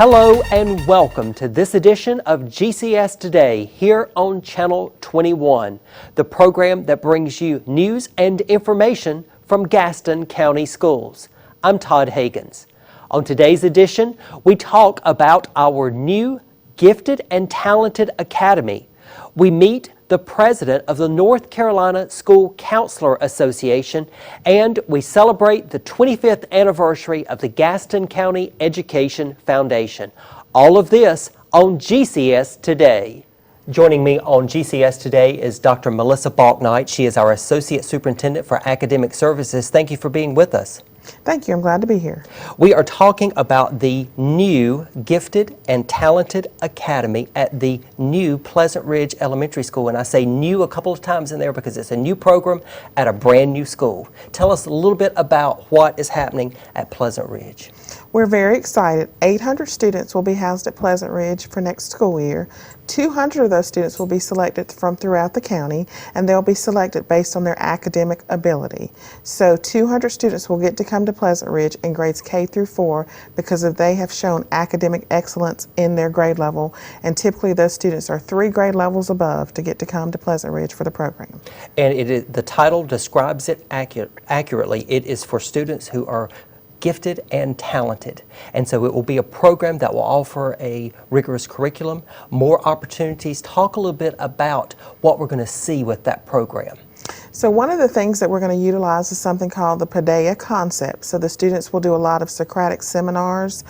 Hello and welcome to this edition of GCS Today here on Channel 21, the program that brings you news and information from Gaston County Schools. I'm Todd Hagans. On today's edition, we talk about our new Gifted and Talented Academy. We meet the president of the North Carolina School Counselor Association, and we celebrate the 25th anniversary of the Gaston County Education Foundation. All of this on GCS Today. Joining me on GCS Today is Dr. Melissa Balknight. She is our Associate Superintendent for Academic Services. Thank you for being with us. Thank you. I'm glad to be here. We are talking about the new Gifted and Talented Academy at the new Pleasant Ridge Elementary School. And I say new a couple of times in there because it's a new program at a brand new school. Tell us a little bit about what is happening at Pleasant Ridge. We're very excited. 800 students will be housed at Pleasant Ridge for next school year. 200 of those students will be selected from throughout the county, and they'll be selected based on their academic ability. So 200 students will get to come to Pleasant Ridge in grades K through 4 because they have shown academic excellence in their grade level, and typically those students are 3 grade levels above to get to come to Pleasant Ridge for the program. And the title describes it accurately. It is for students who are gifted and talented. And so it will be a program that will offer a rigorous curriculum, more opportunities. Talk a little bit about what we're going to see with that program. So one of the things that we're going to utilize is something called the PADEA concept. So the students will do a lot of Socratic seminars,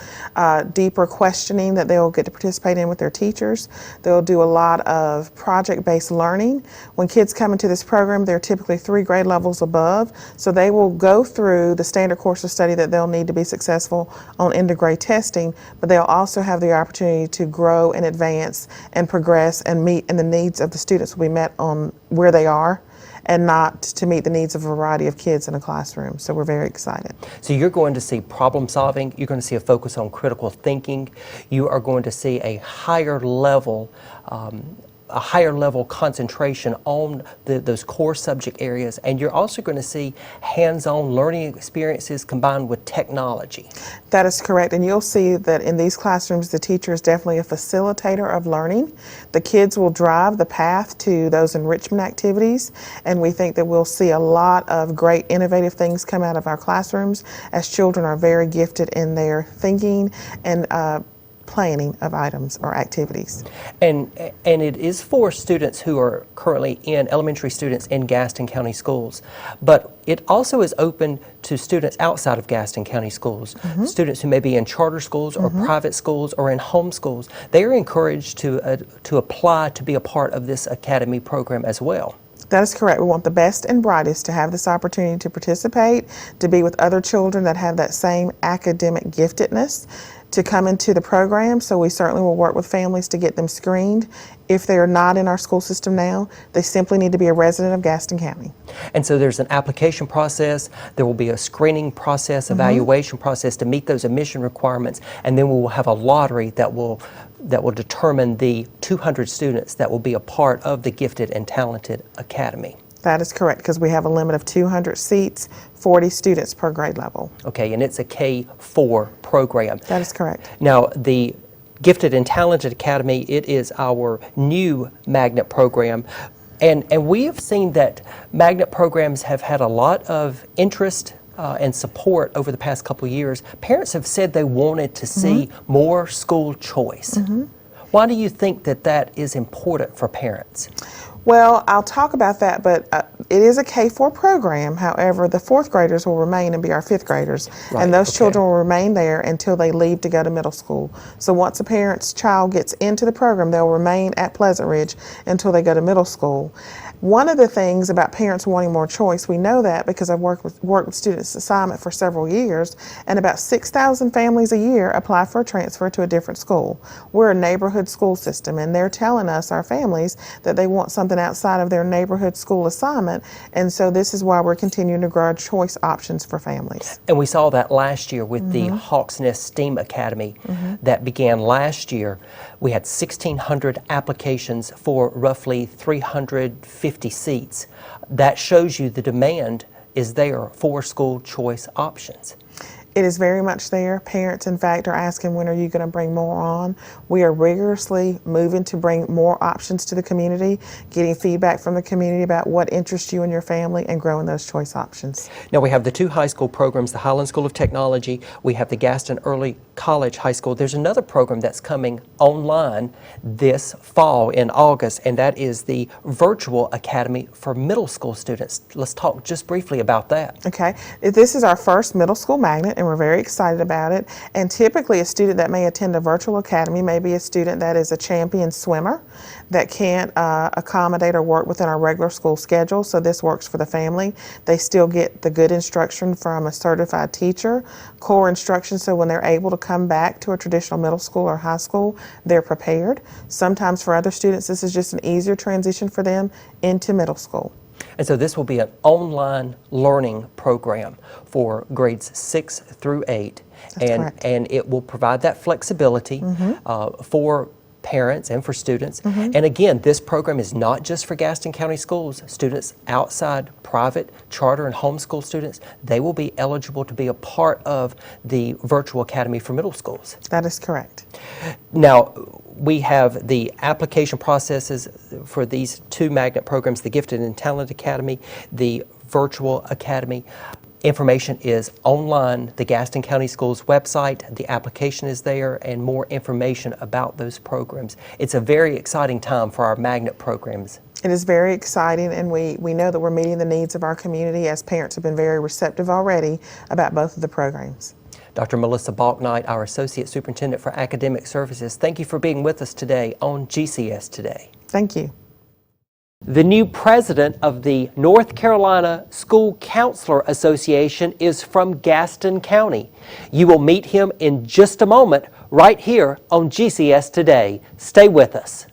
deeper questioning that they'll get to participate in with their teachers. They'll do a lot of project-based learning. When kids come into this program, they're typically 3 grade levels above. So they will go through the standard course of study that they'll need to be successful on end of grade testing, but they'll also have the opportunity to grow and advance and progress and meet, and the needs of the students will be met on where they are, and not to meet the needs of a variety of kids in a classroom. So we're very excited. So you're going to see problem solving, you're going to see a focus on critical thinking, you are going to see a higher level concentration on those core subject areas, and you're also going to see hands-on learning experiences combined with technology. That is correct, and you'll see that in these classrooms the teacher is definitely a facilitator of learning. The kids will drive the path to those enrichment activities, and we think that we'll see a lot of great innovative things come out of our classrooms as children are very gifted in their thinking and planning of items or activities. And it is for students who are currently elementary students in Gaston County schools, but it also is open to students outside of Gaston County schools, students who may be in charter schools or private schools or in home schools. They are encouraged to apply to be a part of this academy program as well. That is correct. We want the best and brightest to have this opportunity to participate, to be with other children that have that same academic giftedness, to come into the program. So we certainly will work with families to get them screened. If they are not in our school system now, they simply need to be a resident of Gaston County. And so there's an application process, there will be a screening process, evaluation process to meet those admission requirements, and then we will have a lottery that will determine the 200 students that will be a part of the Gifted and Talented Academy. That is correct, because we have a limit of 200 seats, 40 students per grade level. Okay, and it's a K-4 program. That is correct. Now, the Gifted and Talented Academy, it is our new magnet program. And we have seen that magnet programs have had a lot of interest and support over the past couple of years. Parents have said they wanted to see more school choice. Why do you think that is important for parents? Well, I'll talk about that, but it is a K-4 program. However, the 4th graders will remain and be our 5th graders, and those children will remain there until they leave to go to middle school. So once a parent's child gets into the program, they'll remain at Pleasant Ridge until they go to middle school. One of the things about parents wanting more choice, we know that because I've worked with Students Assignment for several years, and about 6,000 families a year apply for a transfer to a different school. We're a neighborhood school system, and they're telling us, our families, that they want something outside of their neighborhood school assignment, and so this is why we're continuing to grow our choice options for families. And we saw that last year with the Hawks Nest STEAM Academy that began last year. We had 1,600 applications for roughly 350 seats. That shows you the demand is there for school choice options. It is very much there. Parents, in fact, are asking, when are you going to bring more on? We are rigorously moving to bring more options to the community, getting feedback from the community about what interests you and your family, and growing those choice options. Now we have the two high school programs, the Highland School of Technology, we have the Gaston Early College High School. There's another program that's coming online this fall in August, and that is the Virtual Academy for middle school students. Let's talk just briefly about that. Okay, this is our first middle school magnet, and we're very excited about it. And typically a student that may attend a virtual academy may be a student that is a champion swimmer that can't accommodate or work within our regular school schedule, so this works for the family. They still get the good instruction from a certified teacher, core instruction, so when they're able to come back to a traditional middle school or high school, they're prepared. Sometimes for other students, this is just an easier transition for them into middle school. And so this will be an online learning program for grades 6 through 8. That's correct. And it will provide that flexibility for parents and for students. And again, this program is not just for Gaston County schools. Students outside private, charter, and homeschool students, they will be eligible to be a part of the Virtual Academy for middle schools. That is correct. Now, we have the application processes for these two magnet programs, the Gifted and Talented Academy, the Virtual Academy. Information is online, the Gaston County Schools website. The application is there, and more information about those programs. It's a very exciting time for our magnet programs. It is very exciting, and we know that we're meeting the needs of our community, as parents have been very receptive already about both of the programs. Dr. Melissa Balknight, our Associate Superintendent for Academic Services, thank you for being with us today on GCS Today. Thank you. The new president of the North Carolina School Counselor Association is from Gaston County. You will meet him in just a moment right here on GCS Today. Stay with us.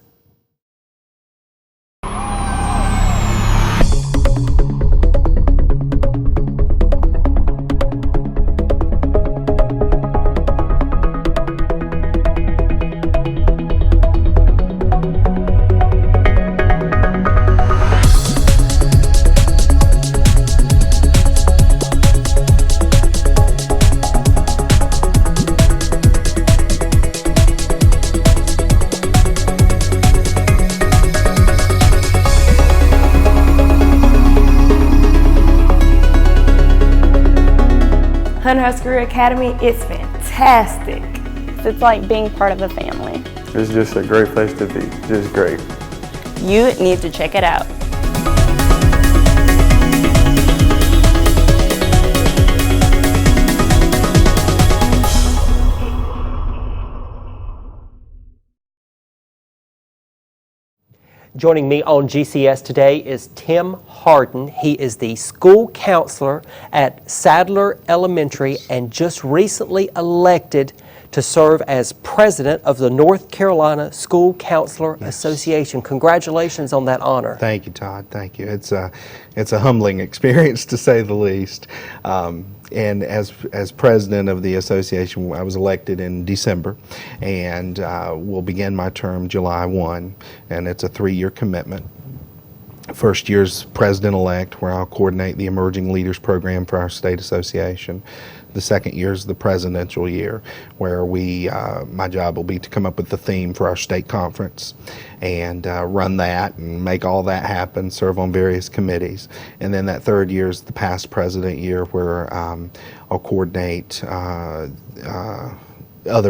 Husker Academy, it's fantastic. It's like being part of a family. It's just a great place to be, just great. You need to check it out. Joining me on GCS Today is Tim Hardin. He is the school counselor at Sadler Elementary and just recently elected to serve as president of the North Carolina School Counselor Association. Congratulations on that honor. Thank you, Todd. Thank you. It's a humbling experience, to say the least. And as president of the association, I was elected in December, and will begin my term July 1, and it's a 3-year commitment. First year's president-elect, where I'll coordinate the Emerging Leaders Program for our state association. The second year is the presidential year, where my job will be to come up with the theme for our state conference and run that and make all that happen, serve on various committees. And then that third year is the past president year, where I'll coordinate other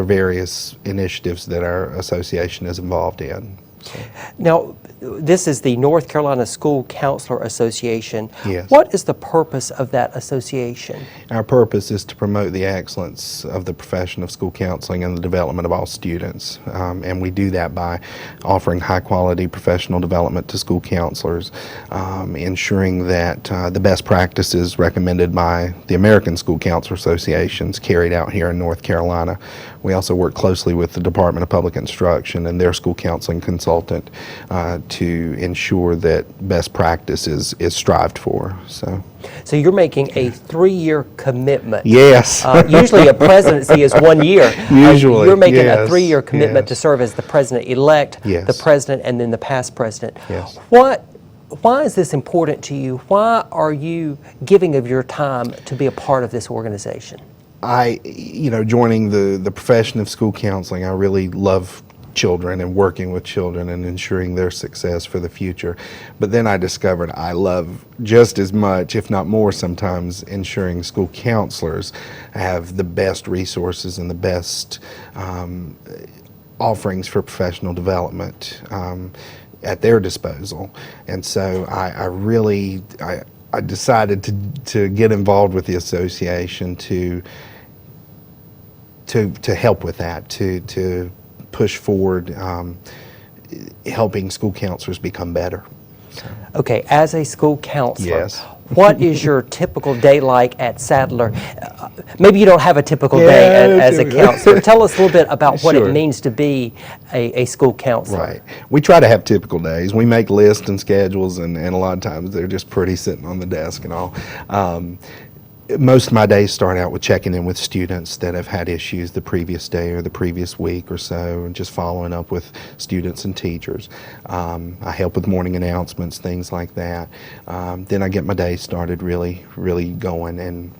various initiatives that our association is involved in. So. Now, this is the North Carolina School Counselor Association. Yes. What is the purpose of that association? Our purpose is to promote the excellence of the profession of school counseling and the development of all students. And we do that by offering high-quality professional development to school counselors, ensuring that the best practices recommended by the American School Counselor Associations carried out here in North Carolina. We also work closely with the Department of Public Instruction and their school counseling consultant to ensure that best practice is strived for. So you're making a 3-year commitment. Yes. Usually a presidency is 1 year. Usually, you're making yes, a 3-year commitment yes. to serve as the president-elect, Yes. the president, and then the past president. Yes. Why is this important to you? Why are you giving of your time to be a part of this organization? joining the profession of school counseling, I really love children and working with children and ensuring their success for the future. But then I discovered I love just as much, if not more sometimes, ensuring school counselors have the best resources and the best offerings for professional development at their disposal. And so I decided to get involved with the association to help with that, to push forward helping school counselors become better. Okay, as a school counselor, Yes. what is your typical day like at Sadler? Maybe you don't have a typical day as a counselor. Tell us a little bit about what Sure. it means to be a school counselor. Right. We try to have typical days. We make lists and schedules, and a lot of times they're just pretty sitting on the desk and all. Most of my days start out with checking in with students that have had issues the previous day or the previous week or so, and just following up with students and teachers. I help with morning announcements, things like that. Then I get my day started really going, and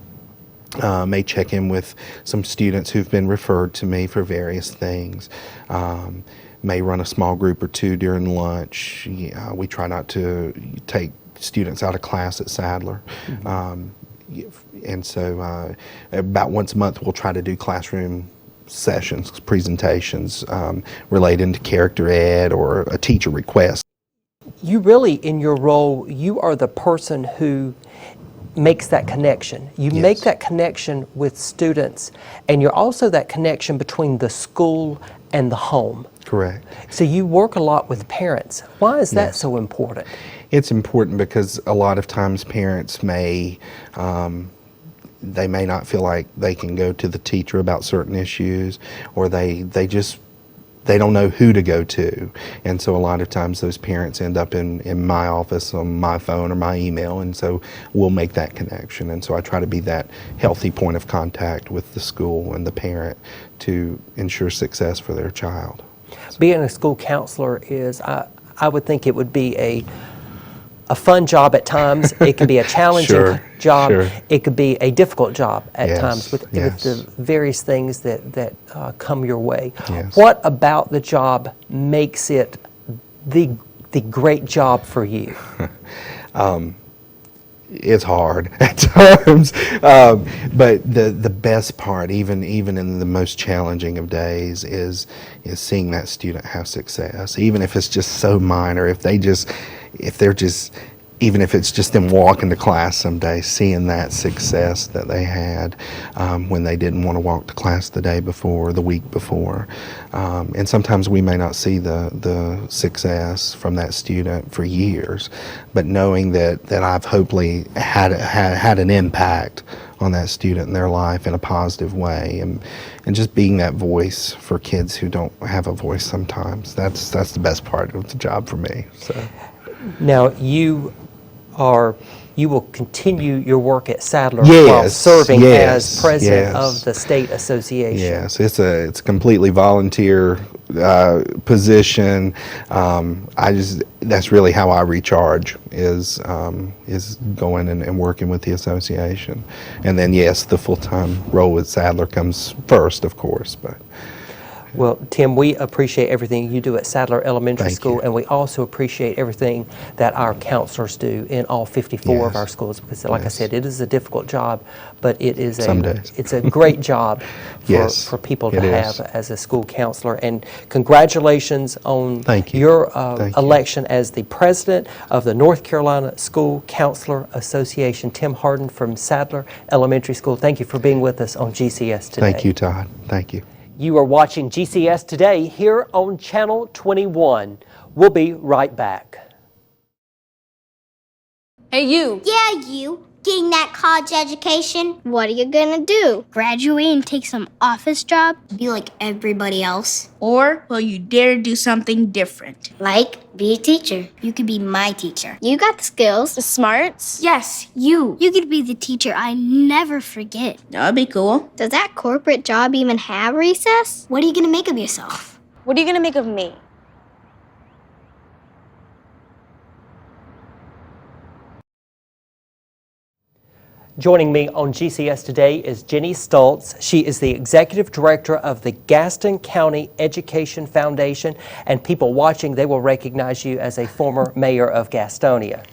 may check in with some students who've been referred to me for various things. May run a small group or two during lunch. We try not to take students out of class at Sadler. And so about once a month we'll try to do classroom sessions, presentations relating to character ed or a teacher request. You really, in your role, you are the person who makes that connection. You Yes. make that connection with students, and you're also that connection between the school and the home. Correct. So you work a lot with parents. Why is that Yes. so important? It's important because a lot of times parents they may not feel like they can go to the teacher about certain issues, or they don't know who to go to. And so a lot of times those parents end up in my office on my phone or my email, and so we'll make that connection. And so I try to be that healthy point of contact with the school and the parent to ensure success for their child. Being a school counselor is, I would think it would be a fun job at times. It can be a challenging Sure, job. sure. It could be a difficult job at Yes, times with yes. the various things that come your way. Yes. What about the job makes it the great job for you? It's hard at times, but the best part, even in the most challenging of days, is seeing that student have success. Even if it's just so minor, even if it's just them walking to class someday, seeing that success that they had when they didn't want to walk to class the day before, the week before. And sometimes we may not see the success from that student for years, but knowing that I've hopefully had an impact on that student in their life in a positive way, and just being that voice for kids who don't have a voice sometimes, that's the best part of the job for me. So. Now, you will continue your work at Sadler while Yes, serving yes, as president yes. of the state association. Yes, it's a completely volunteer position. That's really how I recharge, is going and working with the association, and then yes, the full-time role with Sadler comes first, of course, but. Well, Tim, we appreciate everything you do at Sadler Elementary Thank School, you. and we also appreciate everything that our counselors do in all 54 of Yes. our schools, because like I Yes. said, it is a difficult job, but it is Some days. it's a great job Yes, for people to it have is. as a school counselor. And congratulations on Thank you. your Thank you. election as the president of the North Carolina School Counselor Association. Tim Hardin from Sadler Elementary School, thank you for being with us on GCS Today. Thank you, Todd. Thank you. You are watching GCS Today here on Channel 21. We'll be right back. Hey, you! Yeah, you. Getting that college education? What are you gonna do? Graduate and take some office job? Be like everybody else? Or will you dare do something different? Like, be a teacher. You could be my teacher. You got the skills, the smarts. Yes, you! You could be the teacher I never forget. That'd be cool. Does that corporate job even have recess? What are you gonna make of yourself? What are you going to make of me? Joining me on GCS Today is Jenny Stultz. She is the Executive Director of the Gaston County Education Foundation, and people watching, they will recognize you as a former mayor of Gastonia.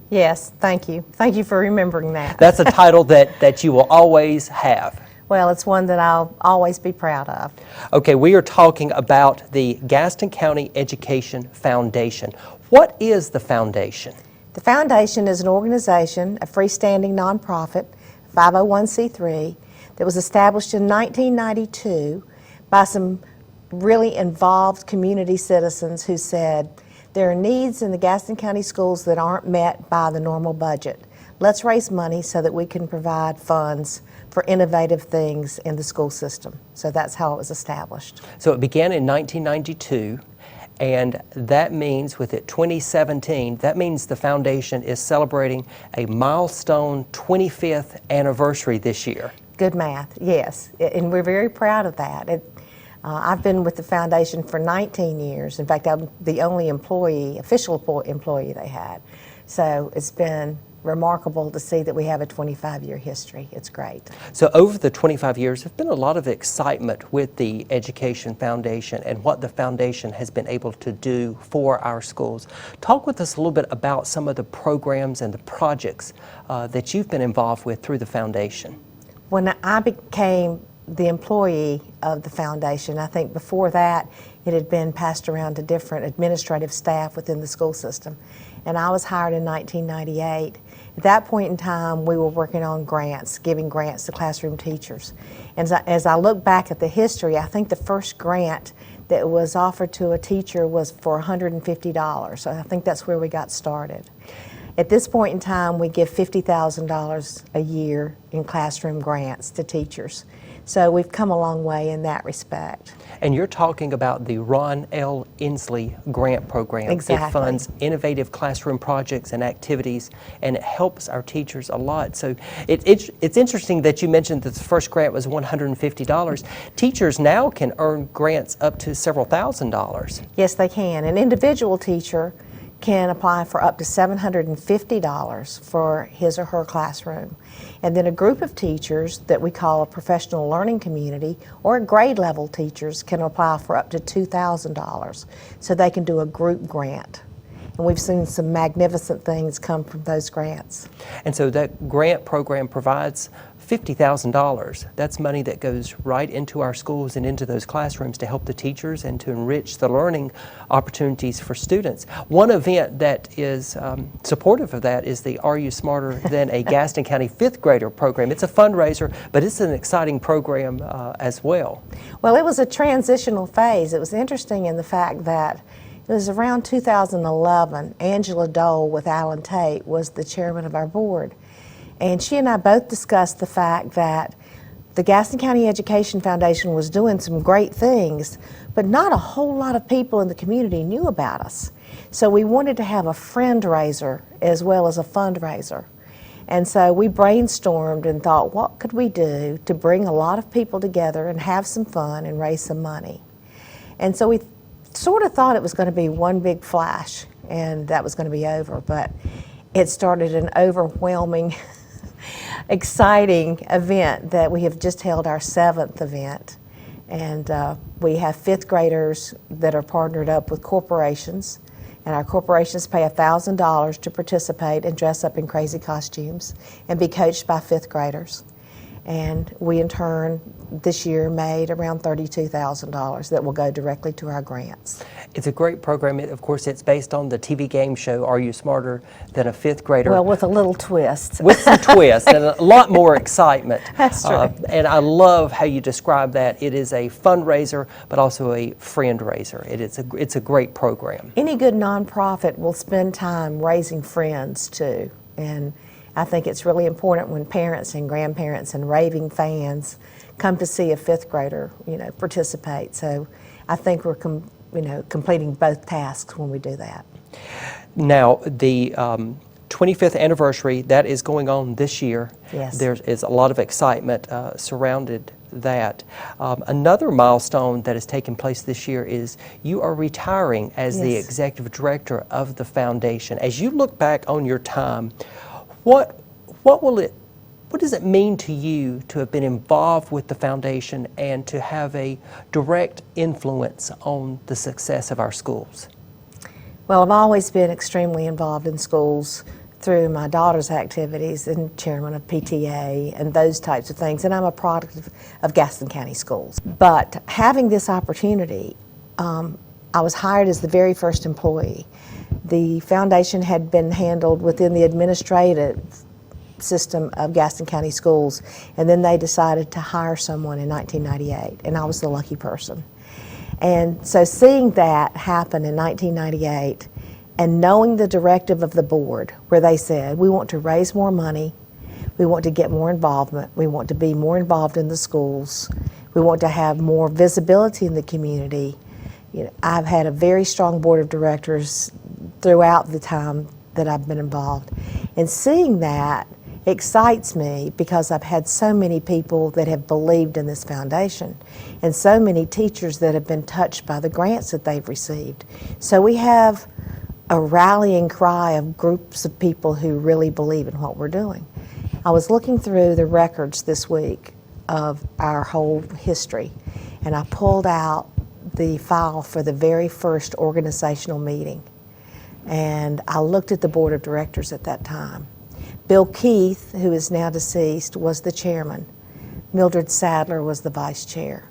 Yes, thank you. Thank you for remembering that. That's a title that you will always have. Well, it's one that I'll always be proud of. Okay, we are talking about the Gaston County Education Foundation. What is the foundation? The foundation is an organization, a freestanding nonprofit, 501c3, that was established in 1992 by some really involved community citizens who said, there are needs in the Gaston County schools that aren't met by the normal budget. Let's raise money so that we can provide funds for innovative things in the school system. So that's how it was established. So it began in 1992, and that means with it 2017, that means the foundation is celebrating a milestone 25th anniversary this year. Good math, yes, and we're very proud of that. I've been with the foundation for 19 years. In fact, I'm the only official employee they had. So it's been remarkable to see that we have a 25-year history. It's great. So over the 25 years, there's been a lot of excitement with the Education Foundation and what the foundation has been able to do for our schools. Talk with us a little bit about some of the programs and the projects that you've been involved with through the foundation. When I became the employee of the foundation, I think before that it had been passed around to different administrative staff within the school system. And I was hired in 1998. At that point in time, we were working on grants, giving grants to classroom teachers. And as I look back at the history, I think the first grant that was offered to a teacher was for $150. So I think that's where we got started. At this point in time, we give $50,000 a year in classroom grants to teachers. So we've come a long way in that respect. And you're talking about the Ron L. Inslee grant program. Exactly. It funds innovative classroom projects and activities, and it helps our teachers a lot. So it's interesting that you mentioned that the first grant was $150. Teachers now can earn grants up to several $1,000s. Yes, they can. An individual teacher can apply for up to $750 for his or her classroom. And then a group of teachers that we call a professional learning community or grade level teachers can apply for up to $2,000 so they can do a group grant. And we've seen some magnificent things come from those grants. And so that grant program provides $50,000. That's money that goes right into our schools and into those classrooms to help the teachers and to enrich the learning opportunities for students. One event that is supportive of that is the Are You Smarter Than a Gaston County Fifth Grader program. It's a fundraiser, but it's an exciting program as well. Well, it was a transitional phase. It was interesting in the fact that it was around 2011, Angela Dole with Alan Tate was the chairman of our board. And she and I both discussed the fact that the Gaston County Education Foundation was doing some great things, but not a whole lot of people in the community knew about us. So we wanted to have a friend-raiser as well as a fundraiser. And so we brainstormed and thought, what could we do to bring a lot of people together and have some fun and raise some money? And so we sort of thought it was going to be one big flash and that was going to be over, but it started an overwhelming exciting event that we have just held our 7th event. And we have 5th graders that are partnered up with corporations, and our corporations pay $1,000 to participate and dress up in crazy costumes and be coached by 5th graders. And we in turn this year made around $32,000 that will go directly to our grants. It's a great program. Of course, it's based on the TV game show, Are You Smarter Than a Fifth Grader? Well, with a little twist. With some twist and a lot more excitement. That's true. And I love how you describe that. It is a fundraiser, but also a friend raiser. It's a great program. Any good nonprofit will spend time raising friends too. And I think it's really important when parents and grandparents and raving fans come to see a 5th grader, participate. So I think we're completing both tasks when we do that. Now, the 25th anniversary, that is going on this year. Yes. There is a lot of excitement surrounded that. Another milestone that has taken place this year is you are retiring as the executive director of the foundation. As you look back on your time, what will What does it mean to you to have been involved with the foundation and to have a direct influence on the success of our schools? Well, I've always been extremely involved in schools through my daughter's activities and chairman of PTA and those types of things, and I'm a product of Gaston County Schools. But having this opportunity, I was hired as the very first employee. The foundation had been handled within the administrative system of Gaston County Schools, and then they decided to hire someone in 1998, and I was the lucky person. And so seeing that happen in 1998 and knowing the directive of the board where they said, we want to raise more money, we want to get more involvement, we want to be more involved in the schools, we want to have more visibility in the community. You know, I've had a very strong board of directors throughout the time that I've been involved. And seeing that excites me because I've had so many people that have believed in this foundation and so many teachers that have been touched by the grants that they've received. So we have a rallying cry of groups of people who really believe in what we're doing. I was looking through the records this week of our whole history, and I pulled out the file for the very first organizational meeting. And I looked at the board of directors at that time. Bill Keith, who is now deceased, was the chairman. Mildred Sadler was the vice chair.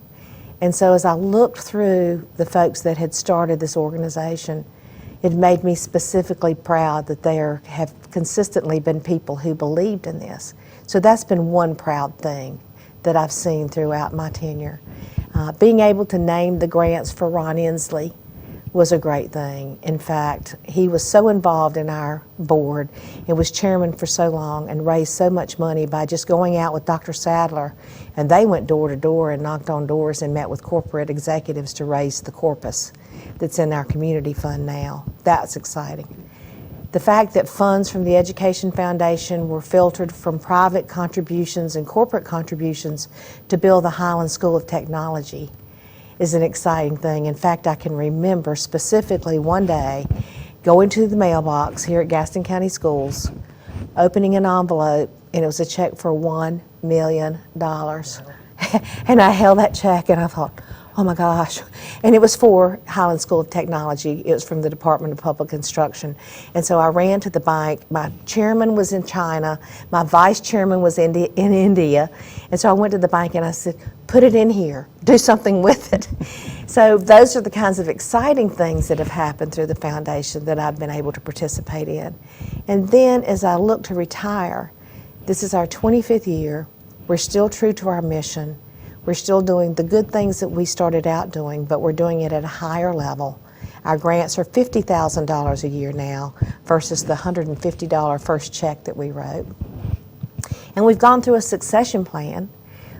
And so as I looked through the folks that had started this organization, it made me specifically proud that there have consistently been people who believed in this. So that's been one proud thing that I've seen throughout my tenure. Being able to name the grants for Ron Inslee was a great thing. In fact, he was so involved in our board and was chairman for so long and raised so much money by just going out with Dr. Sadler, and they went door to door and knocked on doors and met with corporate executives to raise the corpus that's in our community fund now. That's exciting. The fact that funds from the Education Foundation were filtered from private contributions and corporate contributions to build the Highland School of Technology is an exciting thing. In fact, I can remember specifically one day going to the mailbox here at Gaston County Schools, opening an envelope, and it was a check for $1 million. And I held that check and I thought, oh my gosh. And it was for Highland School of Technology. It was from the Department of Public Instruction. And so I ran to the bank. My chairman was in China. My vice chairman was in India. And so I went to the bank and I said, put it in here. Do something with it. So those are the kinds of exciting things that have happened through the foundation that I've been able to participate in. And then as I look to retire, this is our 25th year. We're still true to our mission. We're still doing the good things that we started out doing, but we're doing it at a higher level. Our grants are $50,000 a year now versus the $150 first check that we wrote. And we've gone through a succession plan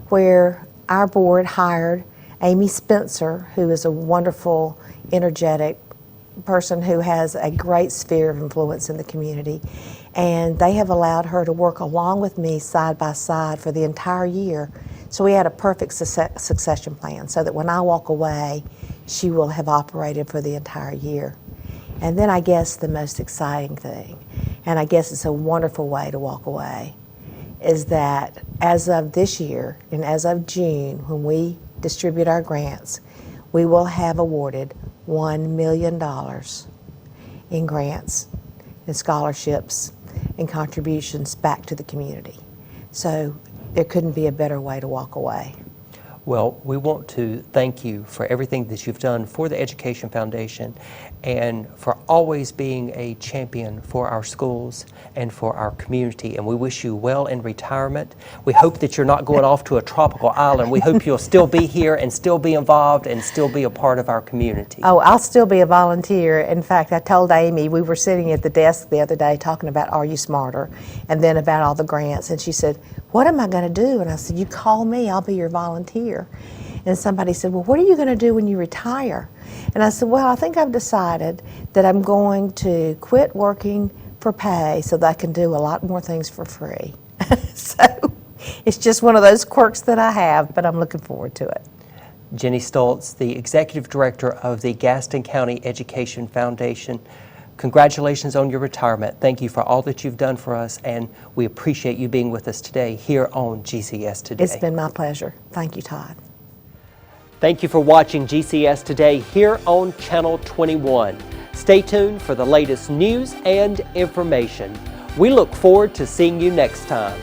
where our board hired Amy Spencer, who is a wonderful, energetic person who has a great sphere of influence in the community. And they have allowed her to work along with me side by side for the entire year. So we had a perfect succession plan so that when I walk away, she will have operated for the entire year. And then I guess the most exciting thing, and I guess it's a wonderful way to walk away, is that as of this year and as of June, when we distribute our grants, we will have awarded $1 million in grants and scholarships and contributions back to the community. So there couldn't be a better way to walk away. Well, we want to thank you for everything that you've done for the Education Foundation and for always being a champion for our schools and for our community. And we wish you well in retirement. We hope that you're not going off to a tropical island. We hope you'll still be here and still be involved and still be a part of our community. Oh, I'll still be a volunteer. In fact, I told Amy, we were sitting at the desk the other day talking about Are You Smarter? And then about all the grants. And she said, what am I going to do? And I said, you call me, I'll be your volunteer. And somebody said, well, what are you going to do when you retire? And I said, well, I think I've decided that I'm going to quit working for pay so that I can do a lot more things for free. So it's just one of those quirks that I have, but I'm looking forward to it. Jenny Stoltz, the Executive Director of the Gaston County Education Foundation, Congratulations on your retirement. Thank you for all that you've done for us, and we appreciate you being with us today here on GCS Today. It's been my pleasure. Thank you, Todd. Thank you for watching GCS Today here on Channel 21. Stay tuned for the latest news and information. We look forward to seeing you next time.